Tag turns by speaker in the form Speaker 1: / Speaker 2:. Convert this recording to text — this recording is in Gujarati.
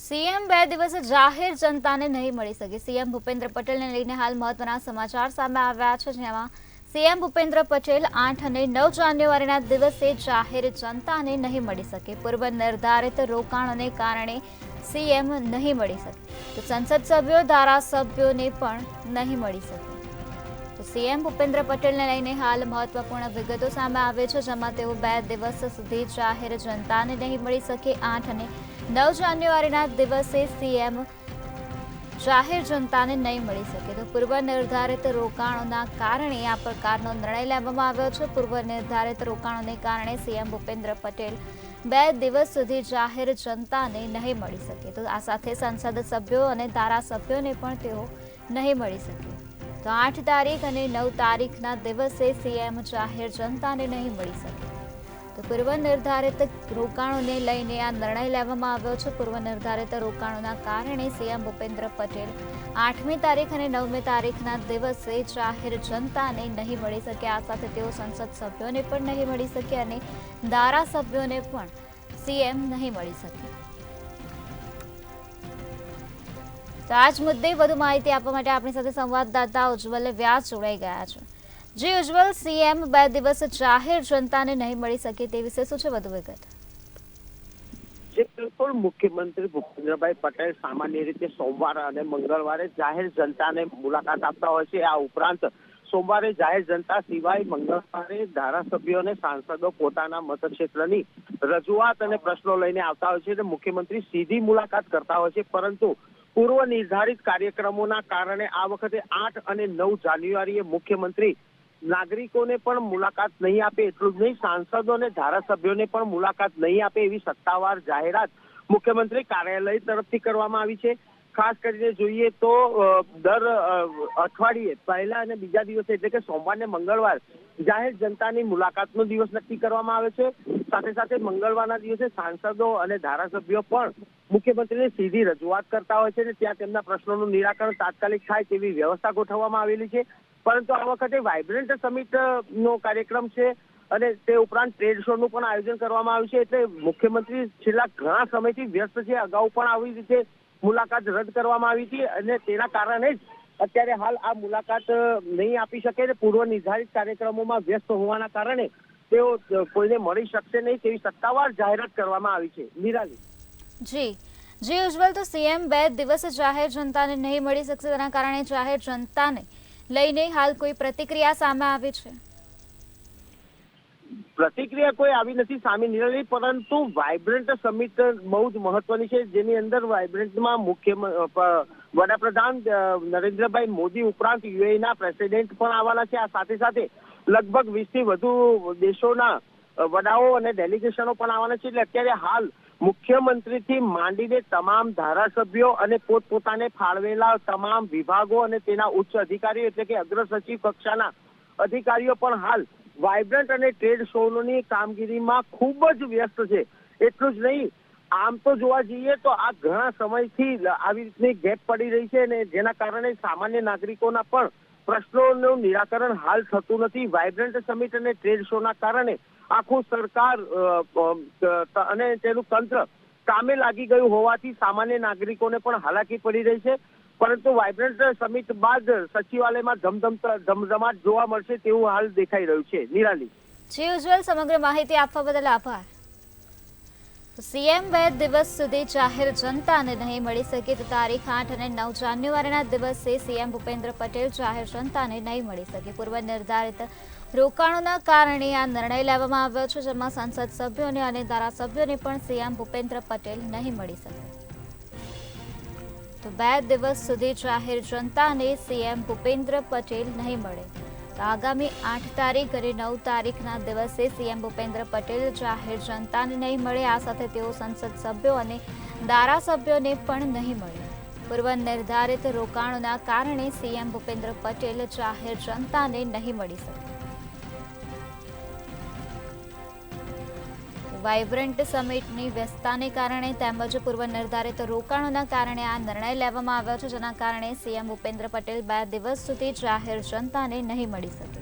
Speaker 1: સીએમ 2 દિવસે જાહેર જનતાને નહીં મળી શકે। સીએમ ભૂપેન્દ્ર પટેલને લઈને હાલ મહત્વના સમાચાર સામે આવ્યા છે, જેમાં સીએમ ભૂપેન્દ્ર પટેલ 8 અને 9 જાન્યુઆરીના દિવસે જાહેર જનતાને નહીં મળી શકે। પૂર્વ નિર્ધારિત રોકાણોને કારણે સીએમ નહીં મળી શકે, તો સંસદ સભ્યો ધારાસભ્યોને પણ નહીં મળી શકે। તો સીએમ ભૂપેન્દ્ર પટેલને લઈને હાલ મહત્વપૂર્ણ વિગતો સામે આવે છે, જેમાં તેઓ 2 દિવસ સુધી જાહેર જનતાને નહીં મળી શકે। 8 અને 9 જાન્યુઆરીના દિવસે સીએમ જાહેર જનતાને નહીં મળી શકે, તો પૂર્વ નિર્ધારિત રોકાણોના કારણે આ પ્રકારનો નિર્ણય લેવામાં આવ્યો છે। પૂર્વ નિર્ધારિત રોકાણોને કારણે સીએમ ભૂપેન્દ્ર પટેલ 2 દિવસ સુધી જાહેર જનતાને નહીં મળી શકે, તો આ સાથે સંસદ સભ્યો અને ધારાસભ્યોને પણ તેઓ નહીં મળી શકે। તો 8 તારીખ અને 9 તારીખના દિવસે સીએમ જાહેર જનતાને નહીં મળી શકે। તો પૂર્વ નિર્ધારિત રોકાણોને લઈને આ નિર્ણય લેવામાં આવ્યો છે। પૂર્વ નિર્ધારિત રોકાણોના કારણે સીએમ ભૂપેન્દ્ર પટેલ 8મી તારીખ અને 9મી તારીખના દિવસે જાહેર જનતાને નહીં મળી શકે। આ સાથે તેઓ સંસદ સભ્યોને પણ નહીં મળી શકે અને ધારાસભ્યોને પણ સીએમ નહીં મળી શકે। તો આ જ મુદ્દે વધુ માહિતી આપવા માટે આપણી સાથે સંવાદદાતા ઉજ્જવલ વ્યાસ જોડાઈ ગયા છે। જી ઉજ્જવલ, સીએમ 2 દિવસ જાહેર જનતાને નહીં મળી શકે તે વિશે શું છે વધુ વિગત?
Speaker 2: બિલકુલ, મુખ્યમંત્રી ભૂપેન્દ્રભાઈ પટેલ સામાન્ય રીતે સોમવાર અને મંગળવારે જાહેર જનતાને મુલાકાત આપતા હોય છે। આ ઉપરાંત સોમવારે જાહેર જનતા સિવાય મંગળવારે ધારાસભ્યો અને સાંસદો પોતાના મતક્ષેત્રની રજૂઆત અને પ્રશ્નો લઈને આવતા હોય છે, એટલે મુખ્યમંત્રી સીધી મુલાકાત કરતા હોય છે। પરંતુ પૂર્વ નિર્ધારિત કાર્યક્રમોના કારણે આ વખતે 8 અને 9 જાન્યુઆરીએ મુખ્યમંત્રી નાગરિકોને પણ મુલાકાત નહીં આપે, એટલું જ નહીં સાંસદો અને ધારાસભ્યોને પણ મુલાકાત નહીં આપે એવી સત્તાવાર જાહેરાત મુખ્યમંત્રી કાર્યાલય તરફથી કરવામાં આવી છે। ખાસ કરીને જોઈએ તો દર અઠવાડિયે પહેલા અને બીજા દિવસે એટલે કે સોમવાર ને મંગળવાર જાહેર જનતાની મુલાકાતનો દિવસ નક્કી કરવામાં આવે છે। સાથે સાથે મંગળવારના દિવસે સાંસદો અને ધારાસભ્યો પણ મુખ્યમંત્રીને સીધી રજૂઆત કરતા હોય છે અને ત્યાં તેમના પ્રશ્નોનું નિરાકરણ તાત્કાલિક થાય તેવી વ્યવસ્થા ગોઠવવામાં આવેલી છે। પરંતુ આ વખતે વાઇબ્રન્ટ સમિટ નો કાર્યક્રમ છે અને તે ઉપરાંત ટ્રેડ શો નું પણ આયોજન કરવામાં આવ્યું છે, એટલે મુખ્યમંત્રી છેલ્લા ઘણા સમયથી વ્યસ્ત છે। અગાઉ પણ આવી રીતે મુલાકાત રદ કરવામાં આવી હતી અને તેના કારણે જ અત્યારે હાલ આ મુલાકાત નહીં આપી શકે। પૂર્વ નિર્ધારિત કાર્યક્રમોમાં વ્યસ્ત હોવાના કારણે તેઓ કોઈને મળી શકશે નહીં તેવી સત્તાવાર જાહેરાત કરવામાં આવી છે। નિરાલી
Speaker 1: જી ઉજ્જવલ, તો સીએમ 2 દિવસ જાહેર જનતાને નહીં મળી શકશે, તેના કારણે જાહેર જનતાને લઈને હાલ કોઈ પ્રતિક્રિયા સામે આવી છે?
Speaker 2: પ્રતિક્રિયા કોઈ આવી નથી સામે નિરાલી, પરંતુ વાઇબ્રન્ટ સમિટ બહુ જ મહત્વની છે, જેની અંદર વાઇબ્રન્ટમાં વડાપ્રધાન નરેન્દ્રભાઈ મોદી ઉપરાંત યુએઈના પ્રેસિડેન્ટ પણ આવવાના છે। આ સાથે સાથે લગભગ 20 થી વધુ દેશોના વડાઓ અને ડેલિગેશનો પણ આવવાના છે। એટલે અત્યારે હાલ મુખ્યમંત્રીથી માંડીને તમામ ધારાસભ્યો અને પોતપોતાને ફાળવેલા તમામ વિભાગો અને તેના ઉચ્ચ અધિકારીઓ એટલે કે અગ્ર સચિવ કક્ષાના અધિકારીઓ પણ હાલ વાઇબ્રન્ટ અને ટ્રેડ શોની કામગીરીમાં ખૂબ જ વ્યસ્ત છે। એટલું જ નહીં, આમ તો જોવા જઈએ તો આ ઘણા સમયથી આવી રીતની ગેપ પડી રહી છે અને જેના કારણે સામાન્ય નાગરિકોના પણ પ્રશ્નોનું નિરાકરણ હાલ થતું નથી। વાઇબ્રન્ટ સમિટ અને ટ્રેડ શોના કારણે આખું સરકાર અને તેનું તંત્ર કામે લાગી ગયું હોવાથી સામાન્ય નાગરિકોને પણ હાલાકી પડી રહી છે। પરંતુ વાઇબ્રન્ટ સમિટ બાદ સચિવાલયમાં ધમધમાટ જોવા મળશે તેવું હાલ દેખાઈ રહ્યું છે। નિરાલી
Speaker 1: જી ઉજ્જવલ, સમગ્ર માહિતી આપવા બદલ આભાર। તો સીએમ 2 દિવસ સુધી જાહેર જનતાને નહીં મળી શકે, તો તારીખ 8 અને 9 જાન્યુઆરીના દિવસે સીએમ ભૂપેન્દ્ર પટેલ જાહેર જનતાને નહીં મળી શકે। પૂર્વ નિર્ધારિત રોકાણોના કારણે આ નિર્ણય લેવામાં આવ્યો છે, જેમાં સંસદ સભ્યોને અને ધારાસભ્યોને પણ સીએમ ભૂપેન્દ્ર પટેલ નહીં મળી શકે। તો 2 દિવસ સુધી જાહેર જનતાને સીએમ ભૂપેન્દ્ર પટેલ નહીં મળે, તો આગામી 8 તારીખ અને 9 તારીખના દિવસે સીએમ ભૂપેન્દ્ર પટેલ જાહેર જનતાને નહીં મળે। આ સાથે તેઓ સંસદ સભ્યો અને ધારાસભ્યોને પણ નહીં મળે। પૂર્વ નિર્ધારિત રોકાણોના કારણે સીએમ ભૂપેન્દ્ર પટેલ જાહેર જનતાને નહીં મળી શકે। વાઇબ્રન્ટ સમિટની વ્યસ્તતાને કારણે તેમજ પૂર્વ નિર્ધારિત રોકાણોના કારણે આ નિર્ણય લેવામાં આવ્યો છે, જેના કારણે સીએમ ભૂપેન્દ્ર પટેલ 2 દિવસ સુધી જાહેર જનતાને નહીં મળી શકે।